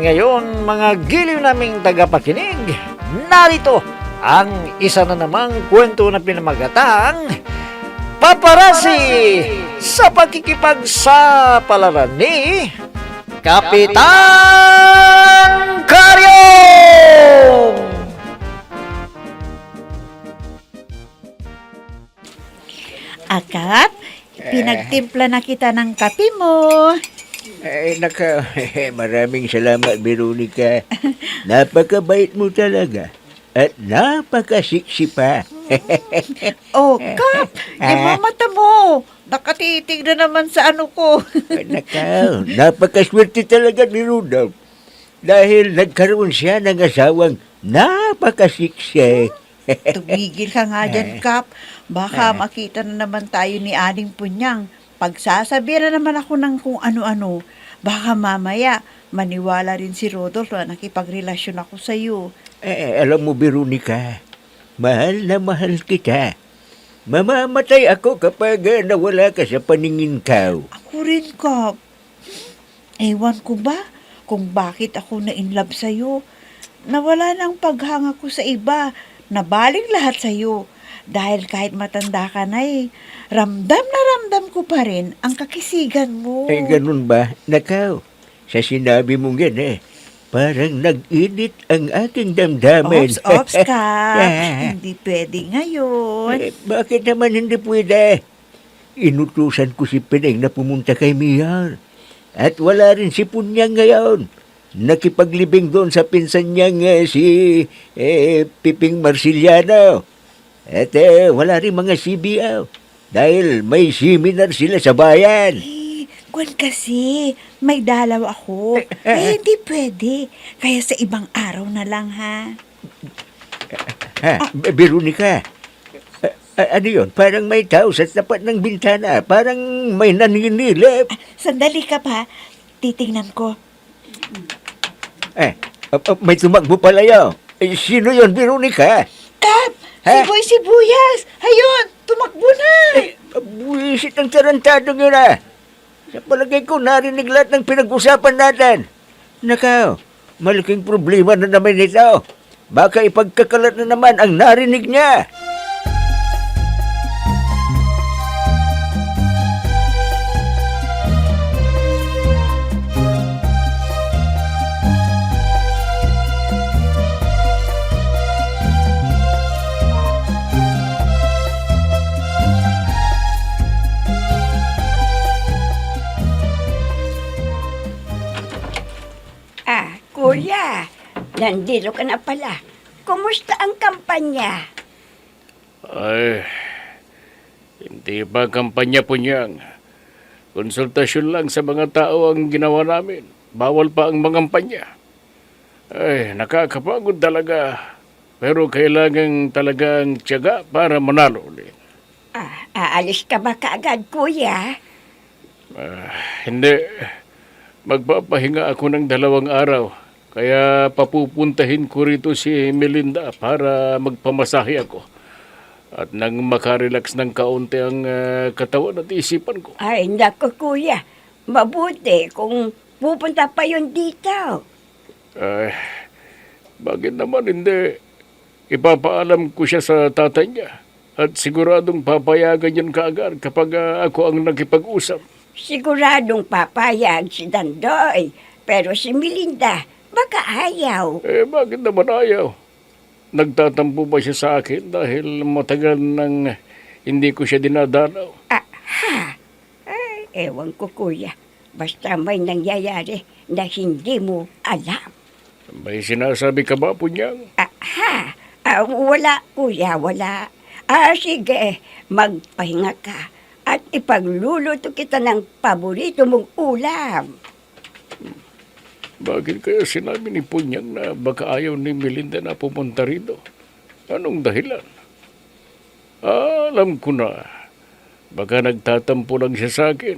ngayon, mga giliw naming tagapakinig, narito ang isa na namang kwento na pinamagatang Paparasi sa pakikipagsapalaran ni Kapitan Karyong! Akap, pinagtimpla na kita ng kape mo. Ay, maraming salamat, Veronica. Napakabait mo talaga. At napakasiksi pa. Oh, Kap, yung mga mata mo. Nakatitig na naman sa ano ko. Nakaw, napakaswerte talaga ni Rudolph. Dahil nagkaroon siya ng asawang napakasiksi. Tumigil ka nga dyan, Kap. Baka makita na naman tayo ni Aling Punyang. Pagsasabihan na naman ako ng kung ano-ano. Baka mamaya, maniwala rin si Rodolph na nakipagrelasyon ako sa iyo. Alam mo, Veronica, mahal na mahal kita. Mamamatay ako kapag nawala ka sa paningin ko. Ako rin, Kap. Ewan ko ba kung bakit ako na-inlove sa iyo. Nawala ng paghanga ko sa iba. Nabaling lahat sa iyo. Dahil kahit matanda ka na ramdam na ramdam ko pa rin ang kakisigan mo. Ganun ba? Nakaw, sa sinabi mong yan parang nag-init ang aking damdamin. Ops, Kap. Hindi pwede ngayon. Bakit naman hindi pwede? Inutusan ko si Pineng na pumunta kay Miyar. At wala rin si Punyang ngayon. Nakipaglibing doon sa pinsan niyang si Piping Marciliano. At wala rin mga CBO. Dahil may seminar sila sa bayan. Kwan kasi, may dalaw ako. Hindi pwede. Kaya sa ibang araw na lang, ha? Veronica, ano yun? Parang may tao sa tapat ng bintana. Parang may naninilip. Sandali ka pa. Titingnan ko. May tumakbo pala yun. Sino yun, Veronica? Kap! Ha? Si Boy Sibuyas! Ayun! Tumakbo na! Buwisit ang tarantadong yun Sa palagay ko, narinig lahat ng pinag-usapan natin. Nakaw, malaking problema na naman ito. Baka ipagkakalat na naman ang narinig niya. Kuya, nandito ka na pala. Kumusta ang kampanya? Ay, hindi pa kampanya Punyang. Konsultasyon lang sa mga tao ang ginawa namin. Bawal pa ang mga kampanya. Ay, nakakapagod talaga. Pero kailangan talagang tiyaga para manalo ulit. Aalis ka ba kaagad, kuya? Hindi. Magpapahinga ako ng 2 araw. Kaya papupuntahin ko rito si Melinda para magpamasahe ako. At nang makarelax ng kaunti ang katawan at isipan ko. Ay, naku, kuya. Mabuti kung pupunta pa yun dito. Ay, bakit naman hindi? Ipapaalam ko siya sa tatay niya. At siguradong papayagan yan kaagad kapag ako ang nakipag-usap. Siguradong papayag si Dandoy. Pero si Melinda, baka ayaw. Bakit naman ayaw? Nagtatampo ba siya sa akin dahil matagal nang hindi ko siya dinadalaw? Ewan ko, kuya. Basta may nangyayari na hindi mo alam. May sinasabi ka ba, Punyang? Wala, kuya, wala. Sige, magpahinga ka at ipagluluto kita ng paborito mong ulam. Bakit kaya sinabi ni Punyang na baka ayaw ni Melinda na pumunta rito? Anong dahilan? Alam ko na. Baka nagtatampo lang siya sa akin.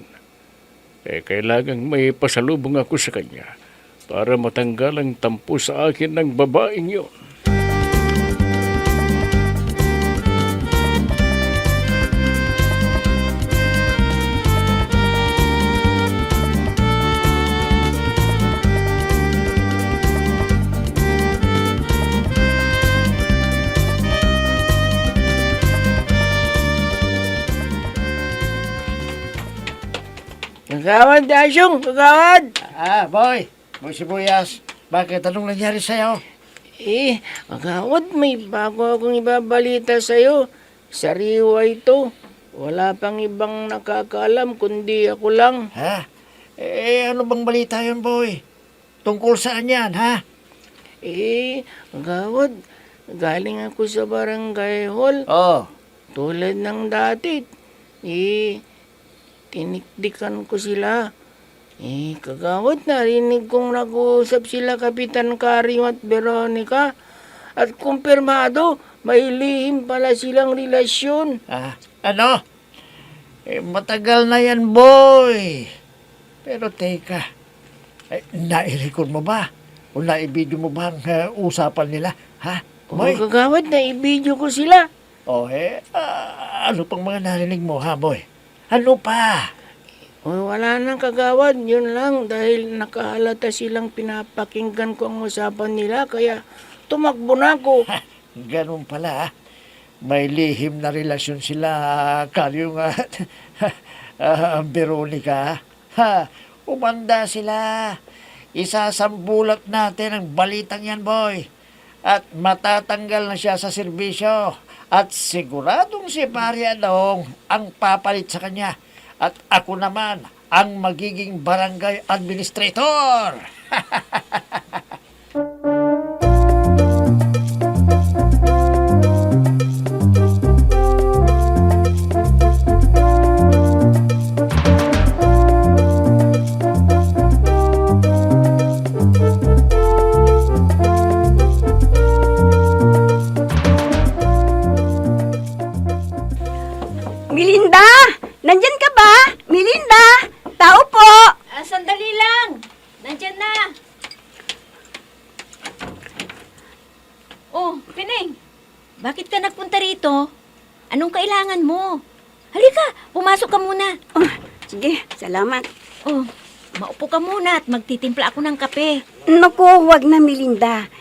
Kailangang may pasalubong ako sa kanya para matanggal ang tampo sa akin ng babaeng yon. Kagawad, Dasyong! Kagawad! Boy. Boy Sibuyas. Bakit? Anong nangyari sa'yo? Kagawad, may bago akong ibabalita sa'yo. Sariwa ito. Wala pang ibang nakakaalam kundi ako lang. Ha? Ano bang balita yun, boy? Tungkol saan yan, ha? Kagawad, galing ako sa barangay hall. Oh. Tulad ng dati. Tinikdikan ko sila. Kagawad, narinig kong nag-uusap sila Kapitan Kario at Veronica. At kumpirmado, may lihim pala silang relasyon. Ano? Matagal na yan, boy. Pero teka, nai-record mo ba? O nai-video mo ba ang usapan nila? Ha? Boy? Kagawad, naibidyo ko sila. Ano pang mga narinig mo, ha, boy? Ano pa? Wala nang kagawad, yun lang. Dahil nakahalata silang pinapakinggan ko ang usapan nila, kaya tumakbo na ako. Ganun pala, ha? May lihim na relasyon sila, Karyong at Veronica. Umanda sila. Isasambulat natin ang balitang yan, boy. At matatanggal na siya sa serbisyo. At siguradong si Marianong ang papalit sa kanya. At ako naman ang magiging barangay administrator. Melinda! Nandyan ka ba? Melinda! Tao po! Sandali lang. Nandyan na. Oh, Pining. Bakit ka nagpunta rito? Anong kailangan mo? Halika, pumasok ka muna. Oh, sige, salamat. Oh, maupo ka muna at magtitimpla ako ng kape. Naku, wag na, Melinda.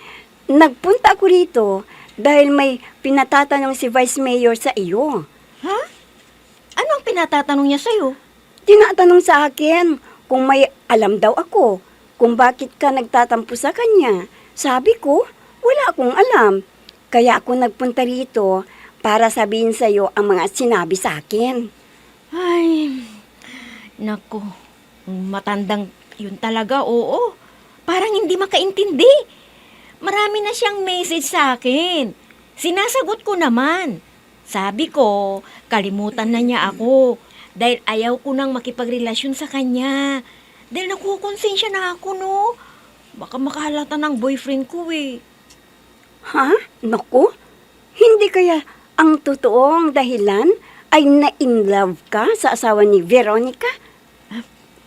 Nagpunta ako rito dahil may pinatatanong si Vice Mayor sa iyo. Ha? Ano ang pinatatanong niya sa'yo? Tinatanong sa akin kung may alam daw ako kung bakit ka nagtatampo sa kanya. Sabi ko, wala akong alam. Kaya ako nagpunta rito para sabihin sa iyo ang mga sinabi sa akin. Ay, naku. Matandang yun talaga, oo. Parang hindi makaintindi. Marami na siyang message sa akin. Sinasagot ko naman. Sabi ko, kalimutan na niya ako. Dahil ayaw ko nang makipagrelasyon sa kanya. Dahil nakukonsensya na ako, no? Baka makahalata ng boyfriend ko, eh. Ha? Naku, hindi kaya ang totoong dahilan ay na-in-love ka sa asawa ni Veronica?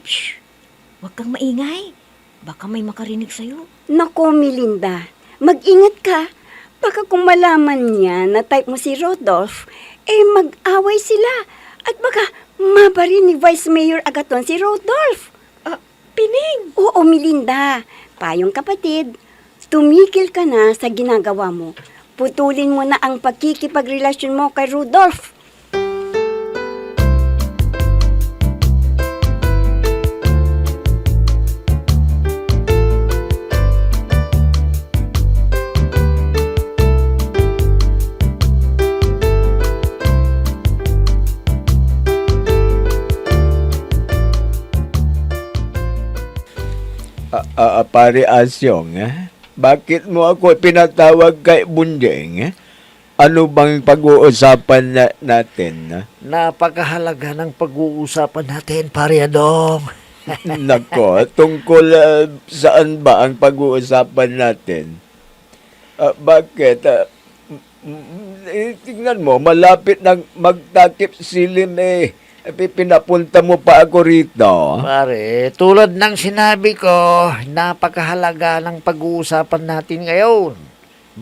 Shh! Huwag kang maingay. Baka may makarinig sa'yo. Naku, Melinda, mag-ingat ka. Baka kung malaman niya na type mo si Rodolph, mag-away sila. At baka mabarin ni Vice Mayor Agaton si Rodolph. Pining! Oo, Melinda. Payong kapatid, tumikil ka na sa ginagawa mo. Putulin mo na ang pagkikipagrelasyon mo kay Rodolph. Pare Asyong, bakit mo ako pinatawag kay Bunjeng? Ano bang pag-uusapan natin? Napakahalaga ng pag-uusapan natin, Pariadong. Nako, tungkol saan ba ang pag-uusapan natin? Bakit? Tingnan mo, malapit nang magtakip silim pinapunta mo pa ako rito. Pare, tulad ng sinabi ko, napakahalaga ng pag-uusapan natin ngayon.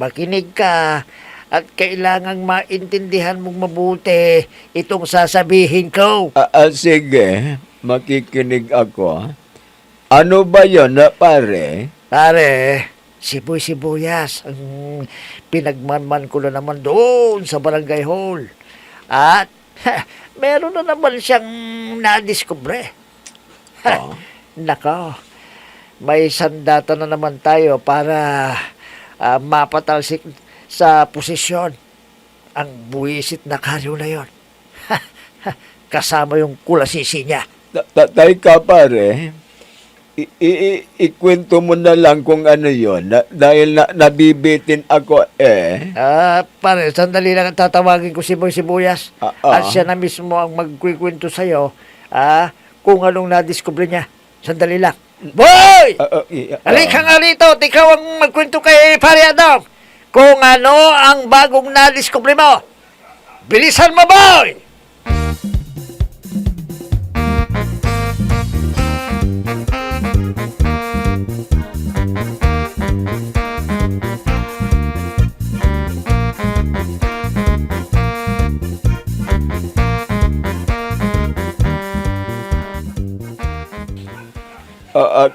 Makinig ka at kailangang maintindihan mong mabuti itong sasabihin ko. Sige, makikinig ako. Ano ba yon, pare? Pare, Sibuyas, ang pinagmanman ko na naman doon sa barangay hall. At meron na naman siyang nadiskubre. Oh. Nako, may sandata na naman tayo para mapatalsik sa posisyon ang buwisit na karyo na yon. Kasama yung kulasisi niya. Tay ka pare, ikwento mo na lang kung ano yon dahil nabibitin ako eh. Pare, sandali lang tatawagin ko si Boy Sibuyas. Ah. At siya na mismo ang magkikwento sa'yo kung anong nadiskubre niya. Sandali lang. Boy! Halika nga rito at ikaw ang magkwento kay Pare Adong kung ano ang bagong nadiskubre mo. Bilisan mo, boy!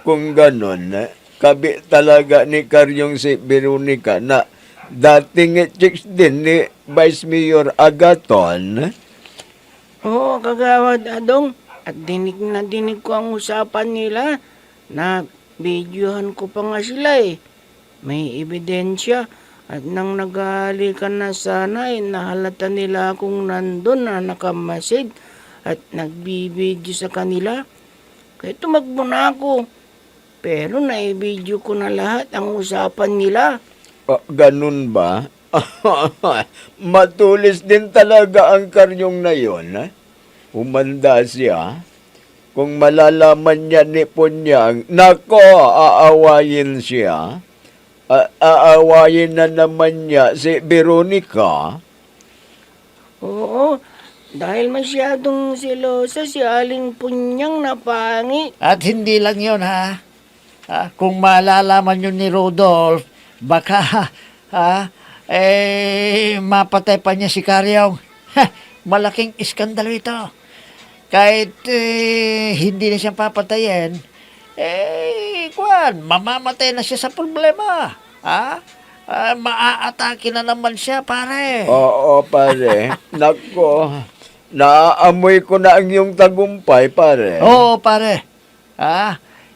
Kung ganon, kabi talaga ni Karyong si Veronica na dating chicks din ni Vice Mayor Agaton. Oo, Kagawad Adong. At dinig na dinig ko ang usapan nila na videohan ko pa nga sila eh. May ebidensya at nang naghahalikan na sana nahalata nila akong nandun na nakamasid at nagbibideo sa kanila. Kaya tumakbo na ako. Pero na-video ko na lahat ang usapan nila. Ganun ba? Matulis din talaga ang Karyong na yon. Umanda siya. Kung malalaman niya ni Punyang, nako, aawayin siya. Aawayin na naman niya si Veronica. Oo, dahil masyadong selosa si Aling Punyang napangit. At hindi lang yon ha. Kung malalaman yun ni Rodolph, baka mapatay pa niya si Karyong. Malaking iskandalo ito. Kahit hindi na siya papatayin, mamamatay na siya sa problema. Maaatake na naman siya, pare. Oo, pare. Nako, naaamoy ko na ang iyong tagumpay, pare. Oo, pare.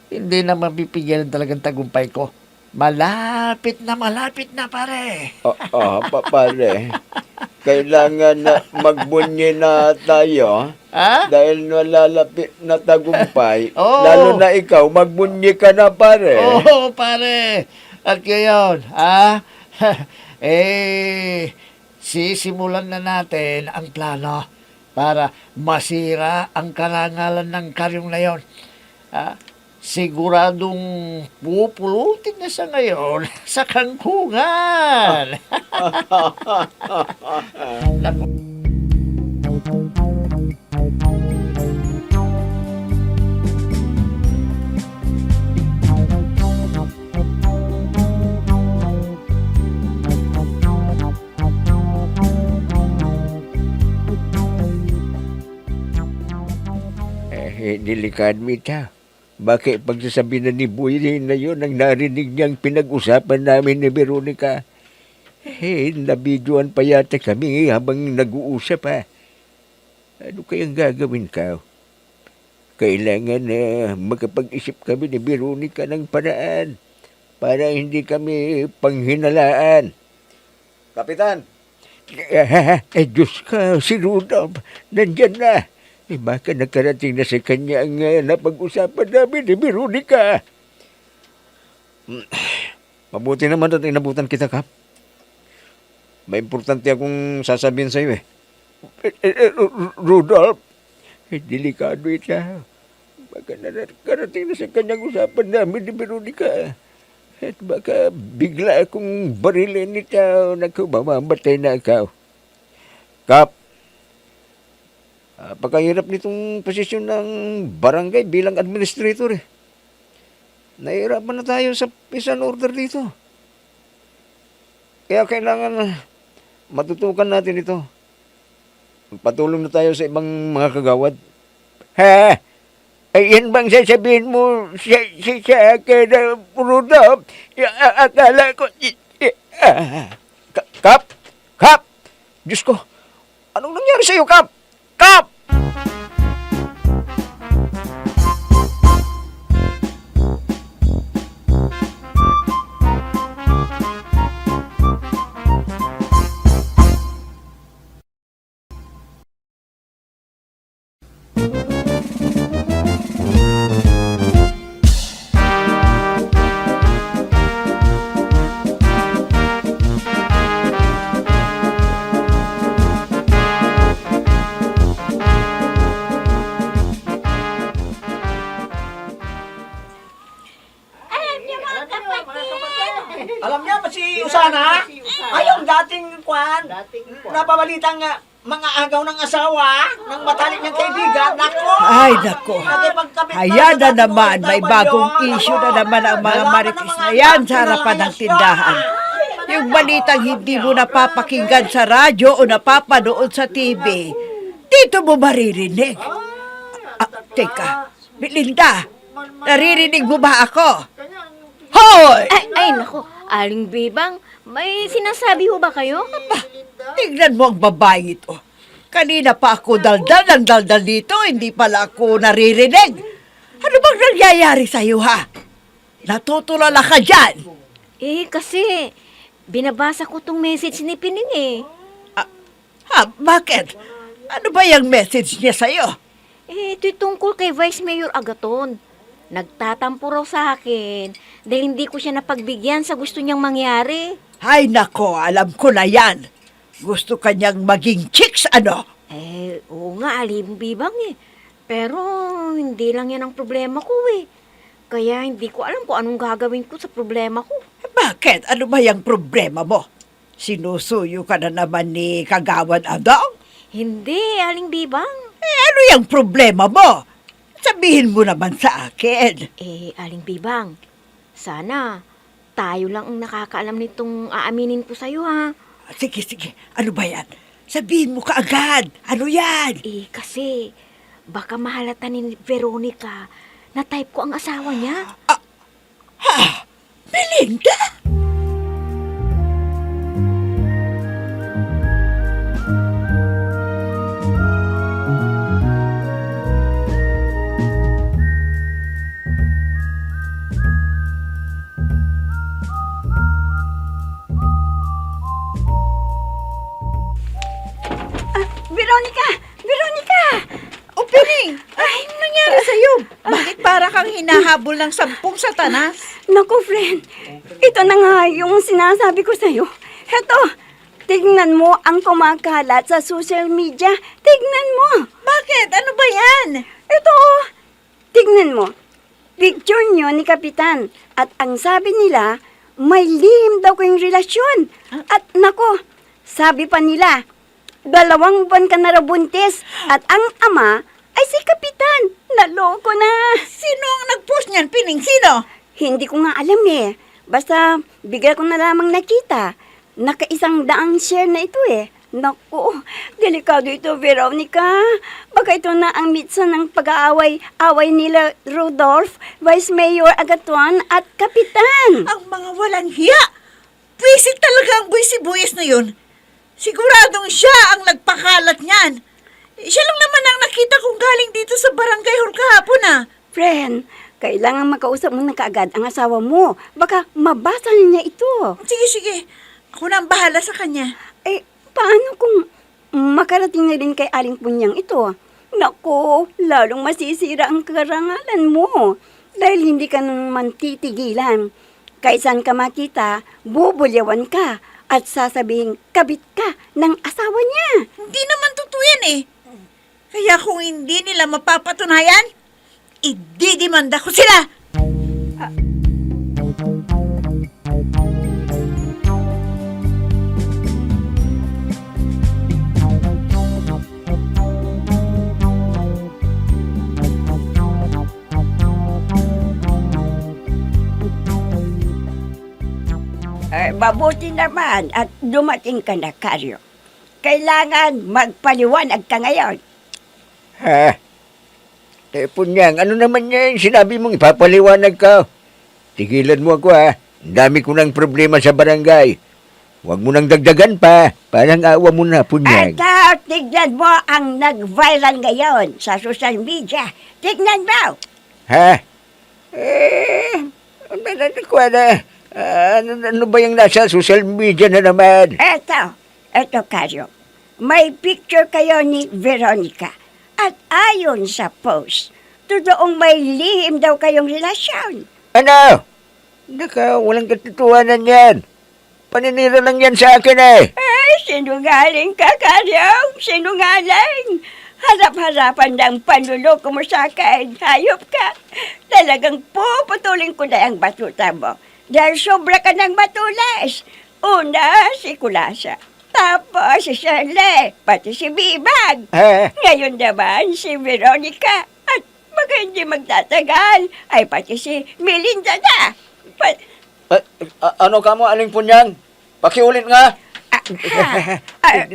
Hindi na mapipigilan talagang tagumpay ko. Malapit na, pare. Pare. Kailangan na magbunyi na tayo. Dahil nalalapit na tagumpay. Oo. Lalo na ikaw, magbunyi ka na, pare. Oo, pare. At ngayon, sisimulan na natin ang plano para masira ang karangalan ng Karyong na yon. Siguradong pupulutin na sa ngayon sa kangkungan. Delikado ito. Bakit pagsasabi na ni Boy na yun ang narinig niyang pinag-usapan namin ni Veronica? Nabidyoan pa yata kami habang nag-uusap ha. Ano kayang gagawin ka? Kailangan na makapag-isip kami ni Veronica ng paraan para hindi kami panghinalaan. Kapitan! Diyos ka, si Rudolph, nandyan na. Baka nakarating na sa kanya ang napag-usapan namin ni Veronica. Mabuti naman at inabutan kita, Kap. May importante akong sasabihin sa'yo eh. Rudolph, delikado ito. Baka nakarating na sa kanyang usapan namin ni Veronica. At baka bigla akong barilin nito na mamamatay na ikaw. Kap, pagkahirap nitong posisyon ng barangay bilang administrator eh. Nahihirapan na tayo sa peace and order dito. Kaya kailangan matutukan natin ito. Patulong na tayo sa ibang mga kagawad. Yan bang sasabihin mo sa akin, Rudolph? Akala ko... Kap! Kap! Diyos ko! Anong nangyari sa'yo, Kap? Kap! Alam niya ba si Usana? Ay, yung dating kwan. Napabalitang mga agaw ng asawa ng matalik niyang kaibigan. Nako! Ay, nako. Nakipagkapit Ayan na dating naman, may OFW. bagong issue na naman ang mga Wala marites na na mga yan anak sa harapan ng na tindahan. Yung balitang hindi mo napapakinggan sa radyo o napapanood sa TV, dito mo maririnig. Teka, Belinda, naririnig mo ba ako? Hoy! Ay, naku, Aling Bebang, may sinasabi ho ba kayo? Tignan mo ang babaeng ito. Kanina pa ako daldal ng daldal dito, hindi pala ako naririnig. Ano bang nangyayari sa'yo, ha? Natutulala ka dyan. Kasi binabasa ko tong message ni Pining eh. Ha, bakit? Ano ba yung message niya sa'yo? Ito'y tungkol kay Vice Mayor Agaton. Nagtatampo raw sa akin dahil hindi ko siya napagbigyan sa gusto niyang mangyari. Ay nako, alam ko na yan. Gusto kanyang maging chicks, ano? Oo nga, Aling Bibang eh. Pero hindi lang yan ang problema ko eh. Kaya hindi ko alam kung anong gagawin ko sa problema ko. Bakit? Ano ba yung problema mo? Sinusuyo ka na naman ni Kagawad Adong? Hindi, Aling Bibang. Ano yung problema mo? Sabihin mo naman sa akin. Aling Bibang, sana tayo lang ang nakakaalam nitong aaminin ko sa'yo ha. Sige, sige. Ano ba yan? Sabihin mo kaagad. Ano yan? Kasi baka mahalata ni Veronica na type ko ang asawa niya. Belinda? Veronica! Veronica! O, Pining! Ano nangyari sa'yo? Bakit para kang hinahabol ng 10 satanas? Naku, friend. Ito na nga yung sinasabi ko sa'yo. Heto, tignan mo ang kumakalat sa social media. Tignan mo. Bakit? Ano ba yan? Ito, tignan mo. Picture niyo ni Kapitan. At ang sabi nila, may lihim daw kayong relasyon. At nako, sabi pa nila, 2 buwan ka na raw buntis. At ang ama ay si Kapitan. Naloko na. Sino ang nag-post niyan, Pining? Sino? Hindi ko nga alam eh. Basta bigla ko na lamang nakita. Naka-100 share na ito eh. Naku, delikado ito, Veronica. Baka ito na ang mitsa ng pag-aaway nila Rudolph, Vice Mayor Agatuan at Kapitan. Ang mga walang hiya. Pwisit talaga ang buwis-buwis na yun. Siguradong siya ang nagpakalat niyan. Siya lang naman ang nakita kong galing dito sa barangay hall kahapon ah. Friend, kailangan makausap mo na kaagad ang asawa mo. Baka mabasa niya ito. Sige, sige. Ako na ang bahala sa kanya. Paano kung makarating na rin kay Aling Punyang ito? Naku, lalong masisira ang karangalan mo. Dahil hindi ka naman titigilan. Kaisan ka makita, bubulyawan ka at sasabihin kabit ka ng asawa niya. Hindi naman totoo yan eh. Kaya kung hindi nila mapapatunayan, ididimanda ko sila. Mabuti naman at dumating ka na, Karyo. Kailangan magpaliwanag ka ngayon. Ha? Punyang, ano naman yan? Sinabi mong ipapaliwanag ka. Tigilan mo ako ha. Ang dami ko ng problema sa barangay. Huwag mo nang dagdagan pa. Parang awa mo na, Punyang. At tignan mo ang nag-viral ngayon sa social media. Tignan mo! Ha? Ano ba yung nasa social media na naman? Eto, Karyo. May picture kayo ni Veronica. At ayon sa post, totoong may lihim daw kayong relasyon. Ano? Walang katotohanan yan. Paninira lang yan sa akin eh. Sinungaling ka, Karyo. Sinungaling. Harap-harapan ng panluloko mo sa akin. Hayop ka. Talagang puputulin ko na ang batuta mo. dahil sobra ka ng matulas. Una, si Kulasa. Tapos si Shirley, pati si Bibag. Ngayon naman si Veronica. At baka hindi magtatagal, ay pati si Melinda na. Ano ka mo, Aling Punyang? Pakiulit nga.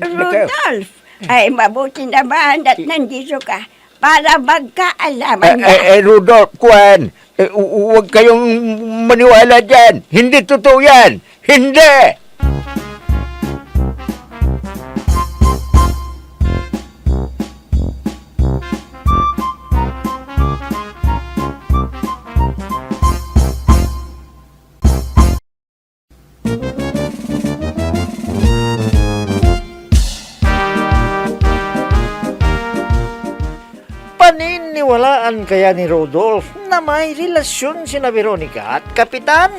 Rudolph, ay mabuti naman at nandito ka para magkaalaman na. Rudolph, Kwan, huwag kayong maniwala dyan. Hindi totoo yan. Hindi! Paniniwalaan kaya ni Rodolph na may relasyon sina Veronica at Kapitan?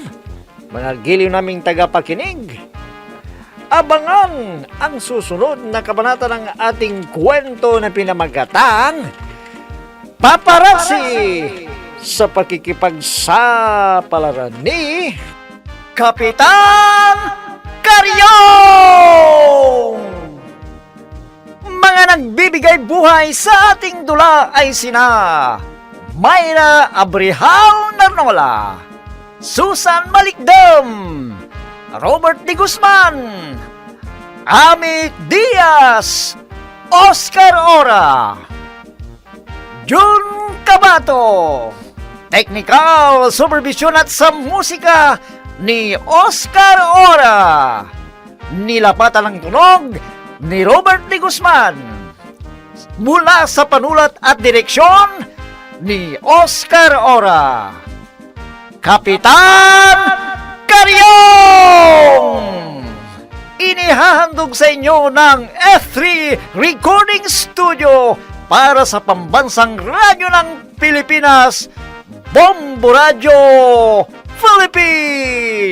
Mga giliw naming tagapakinig, abangan ang susunod na kabanata ng ating kwento na pinamagatang Paparazzi sa pakikipagsapalaran ni Kapitan Karyong! Mga nagbibigay buhay sa ating dula ay sina Mayra Abrihal Narnola, Susan Malikdam, Robert De Guzman, Ami Diaz, Oscar Ora, Jun Cabato, Technical Supervision at sa musika ni Oscar Ora, nilapatan ng tunog ni Robert De Guzman, mula sa panulat at direksyon ni Oscar Ora. Kapitan Karyong! Inihahandog sa inyo ng F3 Recording Studio para sa pambansang radyo ng Pilipinas, Bombo Radio Philippines!